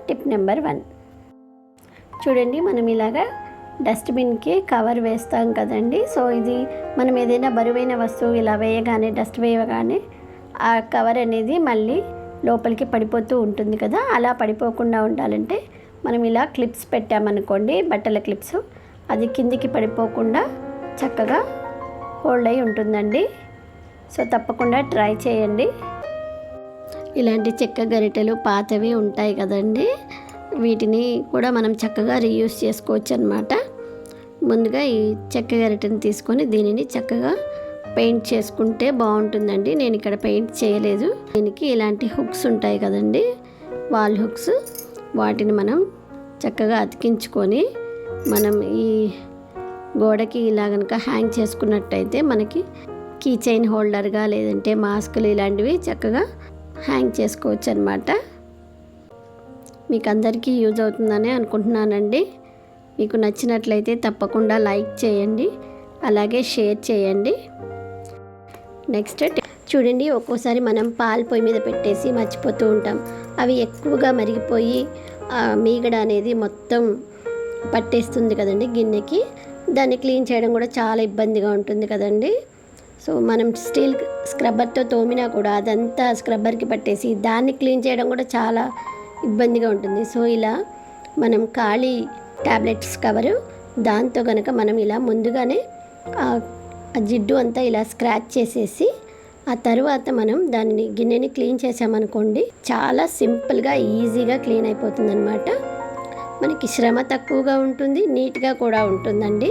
Tip number 1. చూడండి, మనం ఇలాగా డస్ట్బిన్కి కవర్ వేస్తాం కదండి. సో ఇది మనం ఏదైనా బరువైన వస్తువు ఇలా వేయగానే, డస్ట్ వేయగానే ఆ కవర్ అనేది మళ్ళీ లోపలికి పడిపోతూ ఉంటుంది కదా. అలా పడిపోకుండా ఉండాలంటే మనం ఇలా క్లిప్స్ పెట్టామనుకోండి, బట్టల క్లిప్స్, అది కిందికి పడిపోకుండా చక్కగా హోల్డ్ అయి ఉంటుందండి. సో తప్పకుండా ట్రై చేయండి. ఇలాంటి చెక్క గరిటెలు పాతవి ఉంటాయి కదండి, వీటిని కూడా మనం చక్కగా రీయూజ్ చేసుకోవచ్చు అన్నమాట. ముందుగా ఈ చెక్క గరిటెని తీసుకొని దీనిని చక్కగా పెయింట్ చేసుకుంటే బాగుంటుందండి. నేను ఇక్కడ పెయింట్ చేయలేదు. దీనికి ఇలాంటి హుక్స్ ఉంటాయి కదండి, వాల్ హుక్స్, వాటిని మనం చక్కగా అతికించుకొని మనం ఈ గోడకి ఇలా కనుక హ్యాంగ్ చేసుకున్నట్టయితే మనకి కీ చైన్ హోల్డర్గా, లేదంటే మాస్కులు ఇలాంటివి చక్కగా హ్యాంగ్ చేసుకోవచ్చు అన్నమాట. మీకు అందరికీ యూజ్ అవుతుందని అనుకుంటున్నానండి. మీకు నచ్చినట్లయితే తప్పకుండా లైక్ చేయండి, అలాగే షేర్ చేయండి. నెక్స్ట్ చూడండి, ఒక్కోసారి మనం పాలు పొయ్యి మీద పెట్టేసి మర్చిపోతూ ఉంటాం. అవి ఎక్కువగా మరిగిపోయి మీగడ అనేది మొత్తం పట్టేస్తుంది కదండి గిన్నెకి. దాన్ని క్లీన్ చేయడం కూడా చాలా ఇబ్బందిగా ఉంటుంది కదండి. సో మనం స్టీల్ స్క్రబ్బర్తో తోమినా కూడా అదంతా స్క్రబ్బర్కి పట్టేసి దాన్ని క్లీన్ చేయడం కూడా చాలా ఇబ్బందిగా ఉంటుంది. సో ఇలా మనం ఖాళీ ట్యాబ్లెట్స్ కవరు, దాంతో కనుక మనం ఇలా ముందుగానే ఆ జిడ్డు అంతా ఇలా స్క్రాచ్ చేసేసి ఆ తర్వాత మనం దానిని గిన్నెని క్లీన్ చేసామనుకోండి, చాలా సింపుల్గా ఈజీగా క్లీన్ అయిపోతుంది అన్నమాట. మనకి శ్రమ తక్కువగా ఉంటుంది, నీట్గా కూడా ఉంటుందండి.